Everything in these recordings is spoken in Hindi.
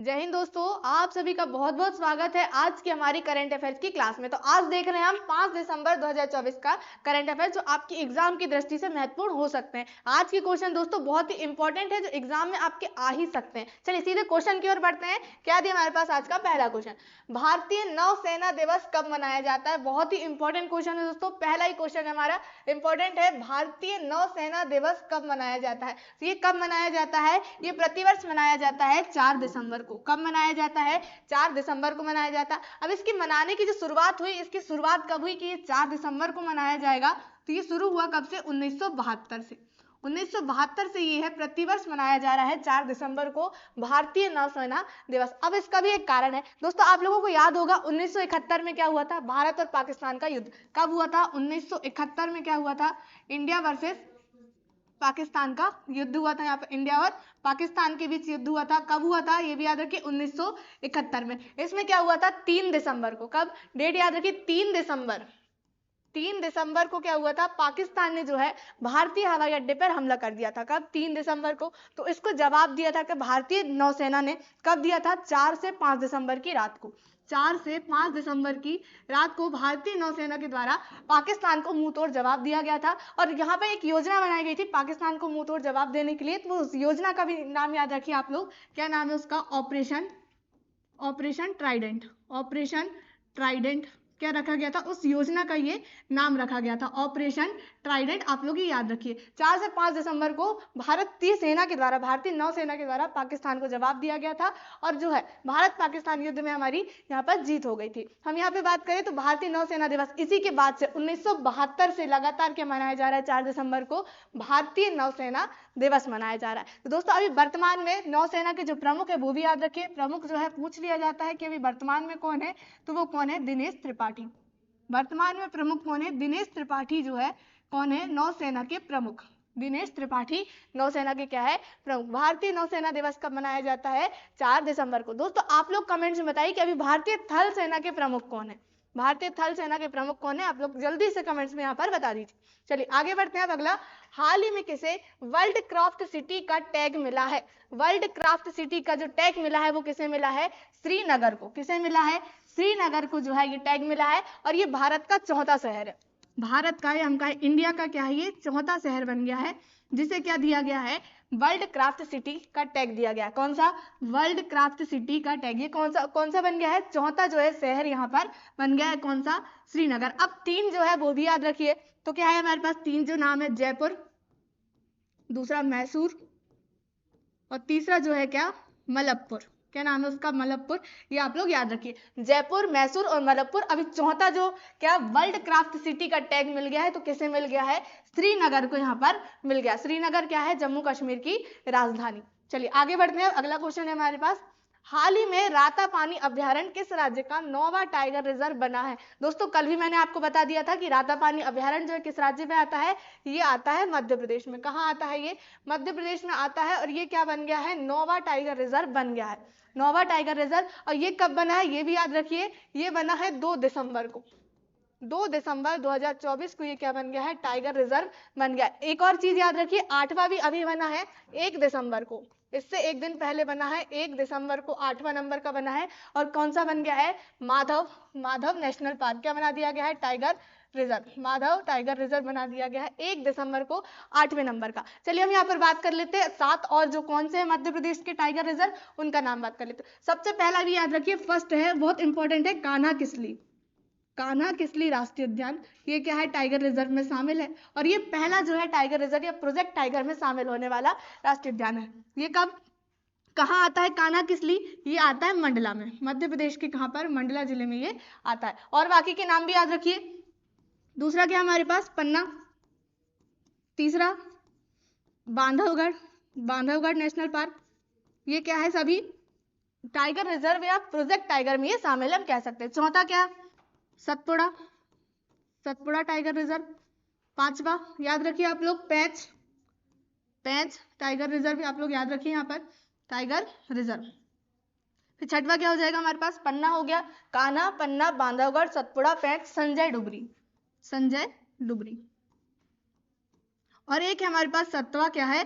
जय हिंद दोस्तों, आप सभी का बहुत बहुत स्वागत है आज की हमारी करंट अफेयर्स की क्लास में। तो आज देख रहे हैं हम 5 दिसंबर 2024 का करंट अफेयर्स जो आपकी एग्जाम की दृष्टि से महत्वपूर्ण हो सकते हैं। आज के क्वेश्चन दोस्तों बहुत ही इंपॉर्टेंट है जो एग्जाम में आपके आ ही सकते हैं। चलिए सीधे क्वेश्चन की ओर बढ़ते हैं। क्या दिया हमारे पास आज का पहला क्वेश्चन, भारतीय नौसेना दिवस कब मनाया जाता है। बहुत ही इंपॉर्टेंट क्वेश्चन है दोस्तों, पहला ही क्वेश्चन हमारा इंपॉर्टेंट है। भारतीय नौसेना दिवस कब मनाया जाता है। तो ये कब मनाया जाता है, ये प्रतिवर्ष मनाया जाता है 4 दिसंबर को। कब मनाया जाता है, 4 दिसंबर को मनाया जाता है। अब इसकी मनाने की जो शुरुआत हुई, इसकी शुरुआत कब हुई कि ये 4 दिसंबर को मनाया जाएगा। तो ये शुरू हुआ कब से, 1972 से। 1972 से ये है प्रतिवर्ष मनाया जा रहा है 4 दिसंबर को भारतीय नौसेना दिवस। अब इसका भी एक कारण है दोस्तों, आप लोगों को याद होगा 1971 में क्या हुआ था, भारत और पाकिस्तान का युद्ध कब हुआ था। 1971 में क्या हुआ था, इंडिया वर्सेस पाकिस्तान का युद्ध हुआ था। यहाँ पर इंडिया और पाकिस्तान के बीच युद्ध हुआ था। कब हुआ था ये भी याद रखिए, 1971 में। इसमें क्या हुआ था, 3 दिसंबर को। कब, डेट याद रखिए, 3 दिसंबर। 3 दिसंबर को क्या हुआ था, पाकिस्तान ने जो है भारतीय हवाई अड्डे पर हमला कर दिया था। कब, 3 दिसंबर को। तो इसको जवाब दिया था कि भारतीय नौसेना ने कब दिया था, 4 से 5 दिसंबर की रात को। 4 से 5 दिसंबर की रात को भारतीय नौसेना के द्वारा पाकिस्तान को मुंह तोड़ जवाब दिया गया था। और यहाँ पे एक योजना बनाई गई थी पाकिस्तान को मुंह तोड़ जवाब देने के लिए। तो उस योजना का भी नाम याद रखिए आप लोग, क्या नाम है उसका, ऑपरेशन ट्राइडेंट। ऑपरेशन ट्राइडेंट क्या रखा गया था, उस योजना का ये नाम रखा गया था, ऑपरेशन ट्राइडेंट। आप लोग ये याद रखिए। 4 से 5 दिसंबर को भारतीय सेना के द्वारा, भारतीय नौसेना के द्वारा पाकिस्तान को जवाब दिया गया था। और जो है भारत पाकिस्तान युद्ध में हमारी यहाँ पर जीत हो गई थी। हम यहाँ पे बात करें तो भारतीय नौसेना दिवस इसी के बाद से 1972 से लगातार क्या मनाया जा रहा है, 4 दिसंबर को भारतीय नौसेना दिवस मनाया जा रहा है। तो दोस्तों अभी वर्तमान में नौसेना के जो प्रमुख है वो भी याद रखिए। प्रमुख जो है पूछ लिया जाता है कि अभी वर्तमान में कौन है, तो वो कौन है, दिनेश त्रिपाठी। वर्तमान में प्रमुख कौन है, दिनेश त्रिपाठी जो है कौन है, नौसेना के प्रमुख। दिनेश त्रिपाठी नौसेना के क्या है, प्रमुख। भारतीय नौसेना दिवस कब मनाया जाता है, 4 दिसंबर को। दोस्तों आप लोग कमेंट्स में बताइए कि अभी भारतीय थल सेना के प्रमुख कौन है। भारतीय थल सेना के प्रमुख कौन है, आप लोग जल्दी से कमेंट्स में यहाँ पर बता दीजिए। चलिए आगे बढ़ते हैं। अब अगला, हाल ही में किसे वर्ल्ड क्राफ्ट सिटी का टैग मिला है। वर्ल्ड क्राफ्ट सिटी का जो टैग मिला है वो किसे मिला है, श्रीनगर को। किसे मिला है, श्रीनगर को जो है ये टैग मिला है। और ये भारत का चौथा शहर है। भारत का, हम कहें इंडिया का क्या है, ये चौथा शहर बन गया है जिसे क्या दिया गया है, वर्ल्ड क्राफ्ट सिटी का टैग दिया गया है। कौन सा, वर्ल्ड क्राफ्ट सिटी का टैग। ये कौन सा बन गया है, चौथा जो है शहर यहाँ पर बन गया है। कौन सा, श्रीनगर। अब 3 जो है वो भी याद रखिए। तो क्या है हमारे पास 3 जो नाम है, जयपुर, दूसरा मैसूर, और तीसरा जो है क्या, मलप्पुर। क्या नाम है उसका, मलप्पुर। ये आप लोग याद रखिए, जयपुर, मैसूर और मलप्पुर। अभी चौथा जो क्या वर्ल्ड क्राफ्ट सिटी का टैग मिल गया है, तो किसे मिल गया है, श्रीनगर को यहाँ पर मिल गया। श्रीनगर क्या है, जम्मू कश्मीर की राजधानी। चलिए आगे बढ़ते हैं। अगला क्वेश्चन है हमारे पास, हाल ही में रातापानी अभ्यारण्य किस राज्य का 9वां टाइगर रिजर्व बना है। दोस्तों कल भी मैंने आपको बता दिया था कि रातापानी अभ्यारण्य जो है किस राज्य में आता है, ये आता है मध्य प्रदेश में। कहाँ आता है ये, मध्य प्रदेश में आता है। और ये क्या बन गया है, 9वां टाइगर रिजर्व बन गया है। 9वां टाइगर रिजर्व। और ये कब बना है ये भी याद रखिए, ये बना है 2 दिसंबर को। 2 दिसंबर 2024 को ये क्या बन गया है, टाइगर रिजर्व बन गया। एक और चीज याद रखिए, 8वां भी अभी बना है 1 दिसंबर को। इससे एक दिन पहले बना है, 1 दिसंबर को 8वां नंबर का बना है। और कौन सा बन गया है, माधव नेशनल पार्क। क्या बना दिया गया है, tiger reserve. Madhav tiger reserve बना दिया गया है 1 दिसंबर को 8वें नंबर का। चलिए हम यहाँ पर बात कर लेते हैं 7 और जो कौन से हैं मध्य प्रदेश के टाइगर रिजर्व, उनका नाम बात कर लेते हैं। सबसे पहला भी याद रखिए, फर्स्ट है, बहुत इंपॉर्टेंट है, कान्हा किसली। कान्हा किसली राष्ट्रीय उद्यान, ये क्या है, टाइगर रिजर्व में शामिल है। और ये पहला जो है टाइगर रिजर्व या प्रोजेक्ट टाइगर में शामिल होने वाला राष्ट्रीय उद्यान है। ये कब, कहाँ आता है कान्हा किसली, ये आता है मंडला में, मध्य प्रदेश के कहाँ पर, मंडला जिले में ये आता है। और बाकी के नाम भी याद रखिए। दूसरा क्या हमारे पास, पन्ना। तीसरा बांधवगढ़ नेशनल पार्क। ये क्या है, सभी टाइगर रिजर्व या प्रोजेक्ट टाइगर में ये शामिल है, हम कह सकते हैं। चौथा क्या, सतपुड़ा टाइगर रिजर्व। 5वां याद रखिए आप लोग, पैंच टाइगर रिजर्व आप लोग याद रखिए यहाँ पर, टाइगर रिजर्व। फिर 6वां क्या हो जाएगा हमारे पास, पन्ना हो गया, कान्हा, पन्ना, बांधवगढ़, सतपुड़ा, पैंच, संजय डुबरी। और एक है हमारे पास 7वां, क्या है,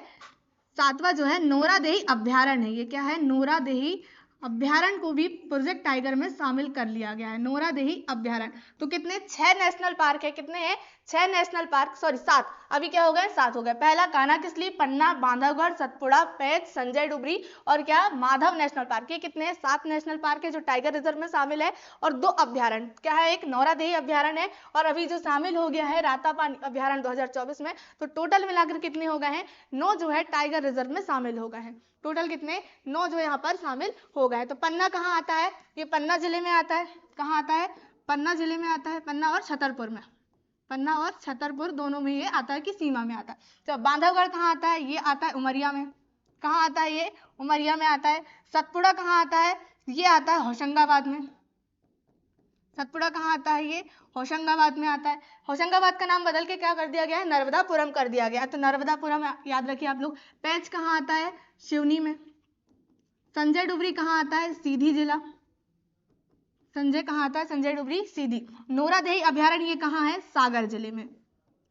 7वां जो है नोरादेही अभ्यारण्य है। ये क्या है, नोरादेही अभ्यारण्य को भी प्रोजेक्ट टाइगर में शामिल कर लिया गया है, नोरादेही अभ्यारण्य। तो कितने 6 नेशनल पार्क है, कितने हैं 6 नेशनल पार्क, सॉरी 7, अभी क्या हो गए 7 हो गए। पहला कान्हा-किसली, पन्ना, बांधवगढ़, सतपुड़ा, पेंच, संजय डुबरी और क्या माधव नेशनल पार्क। ये कितने हैं 7 नेशनल पार्क है जो टाइगर रिजर्व में शामिल है और 2 अभ्यारण्य क्या है, एक नोरादेही अभ्यारण्य है और अभी जो शामिल हो गया है रातापानी अभ्यारण्य 2024 में। तो टोटल मिलाकर कितने हो गए हैं 9 जो है टाइगर रिजर्व में शामिल हो गए हैं। टोटल कितने 9 जो यहाँ पर शामिल हो गए। तो पन्ना कहाँ आता है, ये पन्ना जिले में आता है, कहाँ आता है पन्ना जिले में आता है, पन्ना और छतरपुर में, पन्ना और छतरपुर दोनों में ये आता है कि सीमा में आता है। तो बांधवगढ़ कहाँ आता है, ये आता है उमरिया में, कहाँ आता है ये उमरिया में आता है। सतपुड़ा कहाँ आता है, ये आता है होशंगाबाद में, सतपुड़ा कहाँ आता है, ये होशंगाबाद में आता है। होशंगाबाद का नाम बदल के क्या कर दिया गया है, नर्मदापुरम कर दिया गया है, तो नर्मदापुरम याद रखिए आप लोग। पेंच कहाँ आता है, सिवनी में। संजय डुबरी कहाँ आता है, सीधी जिला, संजय कहाँ आता है, संजय डुबरी सीधी। नोरादेही अभ्यारण्य ये कहाँ है, सागर जिले में,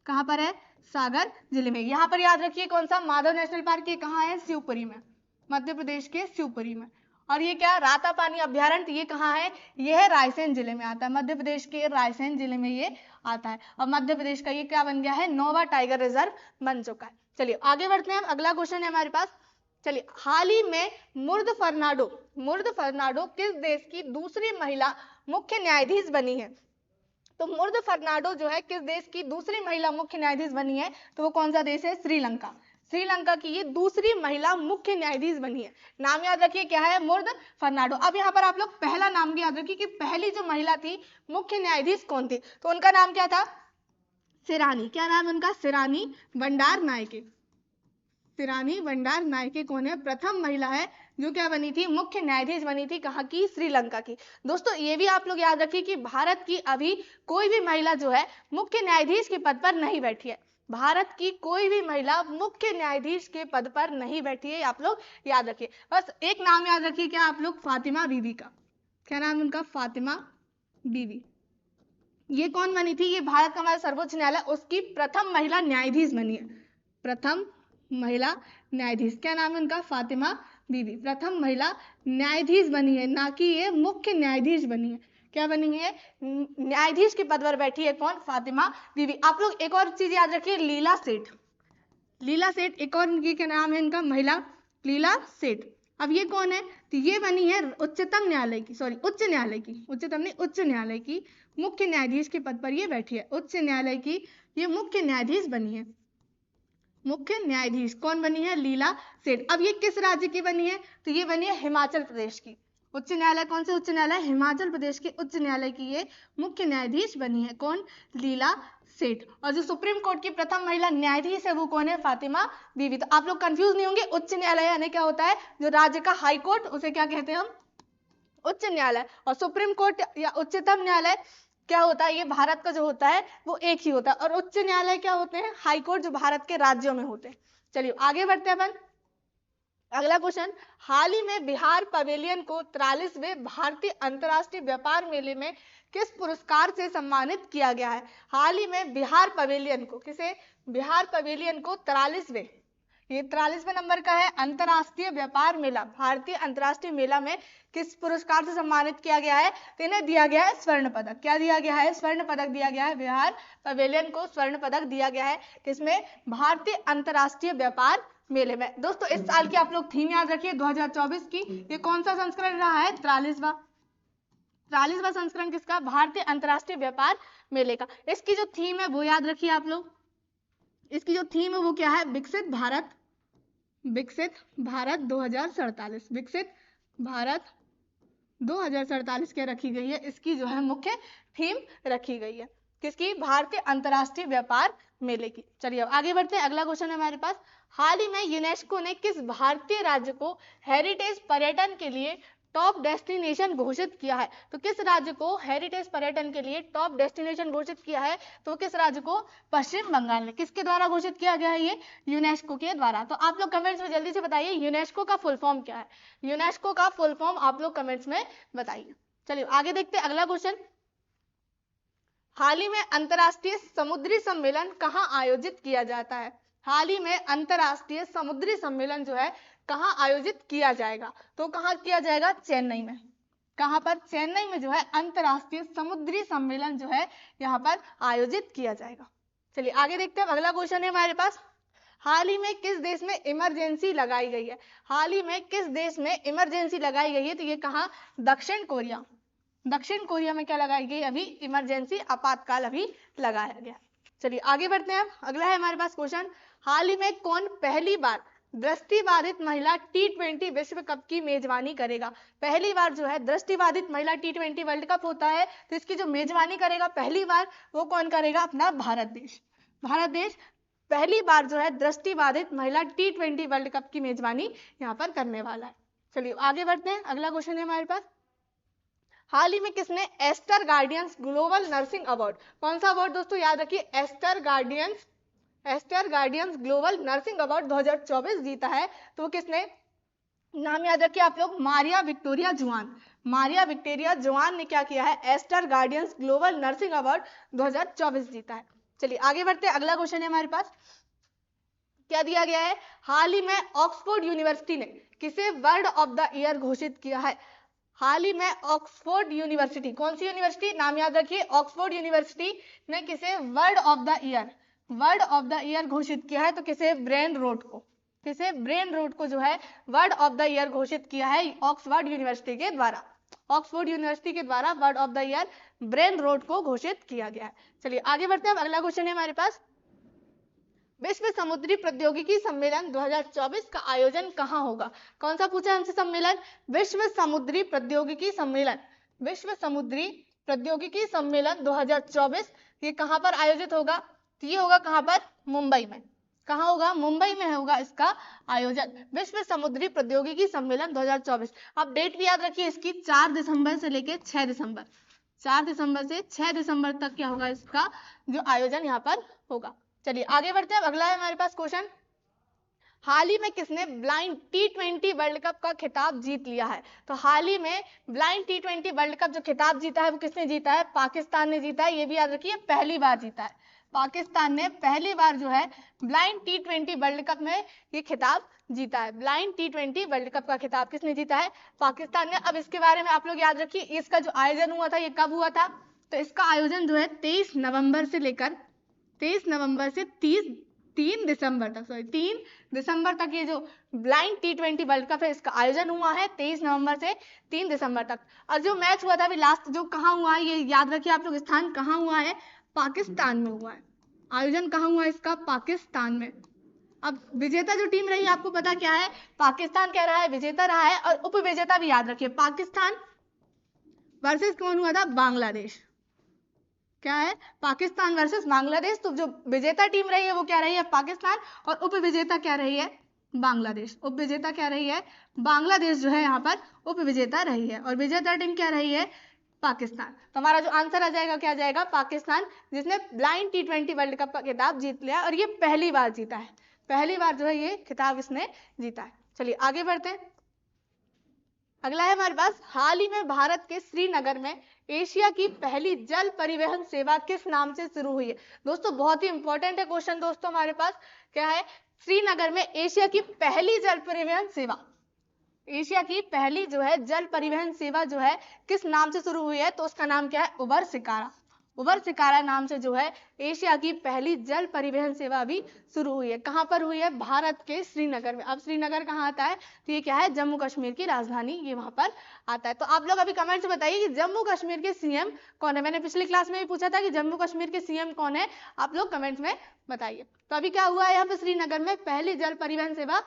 कहाँ पर है, सागर जिले में। यहाँ पर याद रखिए कौन सा, माधव नेशनल पार्क ये कहाँ है, शिवपुरी में, मध्य प्रदेश के शिवपुरी में। और ये क्या रातापानी अभ्यारण्य ये कहाँ है, ये है रायसेन जिले में आता है, मध्य प्रदेश के रायसेन जिले में ये आता है। और मध्य प्रदेश का ये क्या बन गया है, 9वां टाइगर रिजर्व बन चुका है। चलिए आगे बढ़ते हैं, अगला क्वेश्चन है हमारे पास। चलिए, हाल ही में मुर्द फर्नाडो किस देश की दूसरी महिला मुख्य न्यायाधीश बनी है। तो मुर्द फर्नाडो जो है किस देश की दूसरी महिला मुख्य न्यायाधीश बनी है, तो वो कौन सा देश है, श्रीलंका। श्रीलंका की ये दूसरी महिला मुख्य न्यायाधीश बनी है। नाम याद रखिए क्या है, मुर्द फर्नाडो। अब यहाँ पर आप लोग पहला नाम भी याद रखिए कि पहली जो महिला थी मुख्य न्यायाधीश कौन थी, तो उनका नाम क्या था, सिरानी। क्या नाम उनका, सिरानी बंडारनायके। सिरानी बंडारनायके कौन है, प्रथम महिला है जो क्या बनी थी, मुख्य न्यायाधीश बनी थी, कहाँ की, श्रीलंका की। दोस्तों ये भी आप लोग याद रखिए कि भारत की अभी कोई भी महिला जो है मुख्य न्यायाधीश के पद पर नहीं बैठी है। भारत की कोई भी महिला मुख्य न्यायाधीश के पद पर नहीं बैठी है, आप लोग याद रखिए। बस एक नाम याद रखिए क्या आप लोग, फातिमा बीवी का। क्या नाम उनका, फातिमा बीवी। ये कौन बनी थी, ये भारत का हमारा सर्वोच्च न्यायालय उसकी प्रथम महिला न्यायाधीश बनी है, प्रथम महिला न्यायाधीश। क्या नाम है उनका, फातिमा बीवी, प्रथम महिला न्यायाधीश बनी है, ना कि ये मुख्य न्यायाधीश बनी है। क्या बनी है, न्यायाधीश के पद पर बैठी है कौन, फातिमा बीवी। आप लोग एक और चीज याद रखिए, लीला सेठ। लीला सेठ एक और उनकी क्या नाम है इनका, महिला लीला सेठ। अब ये कौन है, तो ये बनी है उच्चतम न्यायालय की, सॉरी उच्च न्यायालय की, उच्चतम नहीं उच्च न्यायालय की मुख्य न्यायाधीश के पद पर ये बैठी है। उच्च न्यायालय की ये मुख्य न्यायाधीश बनी है, मुख्य न्यायाधीश कौन बनी है, लीला सेठ। अब ये किस राज्य की बनी है, तो ये बनी है हिमाचल प्रदेश की। उच्च न्यायालय कौन से उच्च न्यायालय, हिमाचल प्रदेश के उच्च न्यायालय की ये मुख्य न्यायाधीश बनी है, कौन, लीला सेठ। और जो सुप्रीम कोर्ट की प्रथम महिला न्यायाधीश है वो कौन है, फातिमा बीवी। तो आप लोग कंफ्यूज नहीं होंगे, उच्च न्यायालय यानी क्या होता है, जो राज्य का हाई कोर्ट उसे क्या कहते हैं हम, उच्च न्यायालय। और सुप्रीम कोर्ट या उच्चतम न्यायालय क्या होता है, ये भारत का जो होता है वो एक ही होता है। और उच्च न्यायालय क्या होते हैं, हाई कोर्ट जो भारत के राज्यों में होते हैं। चलिए आगे बढ़ते हैं अपन, अगला क्वेश्चन। हाल ही में बिहार पवेलियन को 43वें भारतीय अंतर्राष्ट्रीय व्यापार मेले में किस पुरस्कार से सम्मानित किया गया है। हाल ही में बिहार पवेलियन को, किसे, बिहार पवेलियन को 43वें, ये 43वें नंबर का है अंतर्राष्ट्रीय व्यापार मेला, भारतीय अंतर्राष्ट्रीय मेला में किस पुरस्कार से सम्मानित किया गया है, तो इन्हें दिया गया है स्वर्ण पदक। क्या दिया गया है, स्वर्ण पदक दिया गया है, बिहार पवेलियन को स्वर्ण पदक दिया गया है, किसमें, भारतीय अंतर्राष्ट्रीय व्यापार मेले में। दोस्तों इस साल की आप लोग थीम याद रखिए 2024 की, ये कौन सा संस्करण रहा है, 43वां संस्करण किसका, भारतीय अंतर्राष्ट्रीय व्यापार मेले का। इसकी जो थीम है वो याद रखिए आप लोग, इसकी जो थीम है वो क्या है, विकसित भारत 2047, विकसित भारत 2047 क्या रखी गई है, इसकी जो है मुख्य थीम रखी गई है, किसकी, भारतीय अंतर्राष्ट्रीय व्यापार मेले की। चलिए अब आगे बढ़ते हैं, अगला क्वेश्चन है हमारे पास। हाल ही में यूनेस्को ने किस भारतीय राज्य को हेरिटेज पर्यटन के लिए टॉप डेस्टिनेशन घोषित किया है। तो किस राज्य को हेरिटेज पर्यटन के लिए टॉप डेस्टिनेशन घोषित किया है, तो किस राज्य को, पश्चिम बंगाल ने। किसके द्वारा घोषित किया गया है, ये यूनेस्को के द्वारा। तो आप लोग कमेंट्स में जल्दी से बताइए यूनेस्को का फुल फॉर्म क्या है, यूनेस्को का फुल फॉर्म आप लोग कमेंट्स में बताइए। चलिए आगे देखते हैं अगला क्वेश्चन। हाल ही में अंतर्राष्ट्रीय समुद्री सम्मेलन कहाँ आयोजित किया जाता है। हाल ही में अंतर्राष्ट्रीय समुद्री सम्मेलन जो है कहाँ आयोजित किया जाएगा? तो कहाँ किया जाएगा? चेन्नई में। कहाँ पर? चेन्नई में जो है अंतर्राष्ट्रीय समुद्री सम्मेलन जो है यहाँ पर आयोजित किया जाएगा। चलिए आगे देखते हैं, अगला क्वेश्चन है हमारे पास, हाल ही में किस देश में इमरजेंसी लगाई गई है? हाल ही में किस देश में इमरजेंसी लगाई गई है? तो ये कहाँ? दक्षिण कोरिया। दक्षिण कोरिया में क्या लगाई गई? अभी इमरजेंसी, आपातकाल अभी लगाया गया। चलिए आगे बढ़ते हैं, अगला है हमारे पास क्वेश्चन, हाल ही में कौन पहली बार दृष्टिबाधित महिला T20 विश्व कप की मेजबानी करेगा? पहली बार जो है दृष्टिबाधित महिला T20 वर्ल्ड कप होता है, तो इसकी जो मेजबानी करेगा पहली बार, वो कौन करेगा? अपना भारत देश। भारत देश पहली बार जो है दृष्टिबाधित महिला T20 वर्ल्ड कप की मेजबानी यहाँ पर करने वाला है। चलिए आगे बढ़ते हैं, अगला क्वेश्चन है हमारे पास, हाल ही में किसने Aster Guardians Global Nursing Award, कौन सा अवार्ड दोस्तों? याद रखिए, Aster Guardians Global Nursing Award 2024 जीता है। तो किसने? नाम याद रखिए आप लोग, मारिया विक्टोरिया जुआन। मारिया विक्टोरिया जुआन ने क्या किया है? Aster Guardians Global Nursing Award 2024 जीता है। चलिए आगे बढ़ते हैं, अगला क्वेश्चन है हमारे पास, क्या दिया गया है? हाल ही में ऑक्सफोर्ड यूनिवर्सिटी ने किसे वर्ड ऑफ द ईयर घोषित किया है? हाल ही में ऑक्सफोर्ड यूनिवर्सिटी, कौन सी यूनिवर्सिटी? नाम याद रखिए, ऑक्सफोर्ड यूनिवर्सिटी ने किसे वर्ड ऑफ द ईयर घोषित किया है? तो किसे? ब्रेन रोड को। किसे? ब्रेन रोड को जो है वर्ड ऑफ द ईयर घोषित किया है ऑक्सफोर्ड यूनिवर्सिटी के द्वारा। ऑक्सफोर्ड यूनिवर्सिटी के द्वारा word of the year brain road को घोषित किया गया है। चलिए आगे बढ़ते हैं, अगला क्वेश्चन है हमारे पास, विश्व समुद्री प्रौद्योगिकी सम्मेलन 2024 का आयोजन कहाँ होगा? कौन सा पूछा हमसे सम्मेलन? विश्व समुद्री प्रौद्योगिकी सम्मेलन। विश्व समुद्री प्रौद्योगिकी सम्मेलन 2024 ये कहाँ पर आयोजित होगा? ये होगा कहाँ पर? मुंबई में। कहाँ होगा? मुंबई में होगा इसका आयोजन, विश्व समुद्री प्रौद्योगिकी सम्मेलन 2024। अब डेट भी याद रखिए इसकी, 4 दिसंबर से लेकर 6 दिसंबर, 4 दिसंबर से 6 दिसंबर तक क्या होगा? इसका जो आयोजन यहाँ पर होगा। चलिए आगे बढ़ते हैं, अगला है हमारे पास क्वेश्चन, हाल ही में किसने ब्लाइंड T20 वर्ल्ड कप का खिताब जीत लिया है? तो हाल ही में ब्लाइंड T20 वर्ल्ड कप जो खिताब जीता है वो किसने जीता है? पाकिस्तान ने जीता है। ये भी याद रखिए, पहली बार जीता है पाकिस्तान ने, पहली बार जो है ब्लाइंड T20 वर्ल्ड कप में ये खिताब जीता है। ब्लाइंड T20 वर्ल्ड कप का खिताब किसने जीता है? पाकिस्तान ने। अब इसके बारे में आप लोग याद रखिए, इसका जो आयोजन हुआ था ये कब हुआ था? तो इसका आयोजन जो है 23 नवंबर से लेकर 3 दिसंबर तक ये जो ब्लाइंड T20 वर्ल्ड कप है इसका आयोजन हुआ है 23 नवंबर से 3 दिसंबर तक। और जो मैच हुआ था अभी लास्ट, जो कहाँ हुआ है ये याद रखिए आप लोग, स्थान कहाँ हुआ है? पाकिस्तान में हुआ है। आयोजन कहाँ हुआ है इसका? पाकिस्तान में। अब विजेता जो टीम रही आपको पता क्या है? पाकिस्तान क्या रहा है? विजेता रहा है। और उपविजेता भी याद रखिए, पाकिस्तान वर्सेस कौन हुआ था? बांग्लादेश। क्या है? पाकिस्तान वर्सेस बांग्लादेश। तो जो विजेता टीम रही है वो क्या रही है? पाकिस्तान। और उपविजेता क्या रही है? बांग्लादेश। उपविजेता क्या रही है? बांग्लादेश जो है यहाँ पर उपविजेता रही है, और विजेता टीम क्या रही है? पाकिस्तान। तो हमारा जो आंसर आ जाएगा क्या जाएगा? पाकिस्तान, जिसने ब्लाइंड T20 वर्ल्ड कप का खिताब जीत लिया, और ये पहली बार जीता है। पहली बार जो है ये खिताब इसने जीता है। चलिए आगे बढ़ते हैं, अगला है हमारे पास, हाल ही में भारत के श्रीनगर में एशिया की पहली जल परिवहन सेवा किस नाम से शुरू हुई है? दोस्तों बहुत ही इंपॉर्टेंट है क्वेश्चन दोस्तों हमारे पास, क्या है? श्रीनगर में एशिया की पहली जल परिवहन सेवा, एशिया की पहली जो है जल परिवहन सेवा जो है किस नाम से शुरू हुई है? तो उसका नाम क्या है? उबर शिकारा। उबर शिकारा नाम से जो है एशिया की पहली जल परिवहन सेवा अभी शुरू हुई है। कहाँ पर हुई है? भारत के श्रीनगर में। अब श्रीनगर कहाँ आता है? तो ये क्या है? जम्मू कश्मीर की राजधानी, ये वहां पर आता है। तो आप लोग अभी कमेंट में बताइए कि जम्मू कश्मीर के सीएम कौन है? मैंने पिछली क्लास में भी पूछा था कि जम्मू कश्मीर के सीएम कौन है, आप लोग कमेंट में बताइए। तो अभी क्या हुआ है यहाँ पे? श्रीनगर में पहली जल परिवहन सेवा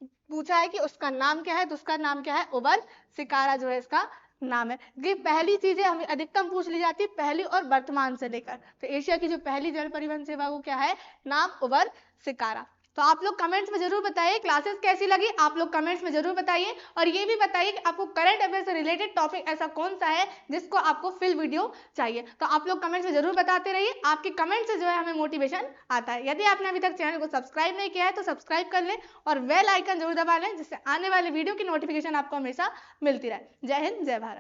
पूछा है कि उसका नाम क्या है, तो उसका नाम क्या है? उबर शिकारा जो है इसका नाम है। ये पहली चीजें हमें अधिकतम पूछ ली जाती है, पहली और वर्तमान से लेकर। तो एशिया की जो पहली जल परिवहन सेवा वो क्या है? नाम उबर शिकारा। तो आप लोग कमेंट्स में जरूर बताइए क्लासेस कैसी लगी, आप लोग कमेंट्स में जरूर बताइए। और ये भी बताइए कि आपको करंट अफेयर से रिलेटेड टॉपिक ऐसा कौन सा है जिसको आपको फिल वीडियो चाहिए। तो आप लोग कमेंट्स में जरूर बताते रहिए, आपके कमेंट से जो है हमें मोटिवेशन आता है। यदि आपने अभी तक चैनल को सब्सक्राइब नहीं किया है तो सब्सक्राइब कर लें और बेल आइकन जरूर दबा लें, जिससे आने वाले वीडियो की नोटिफिकेशन आपको हमेशा मिलती रहे। जय हिंद, जय भारत।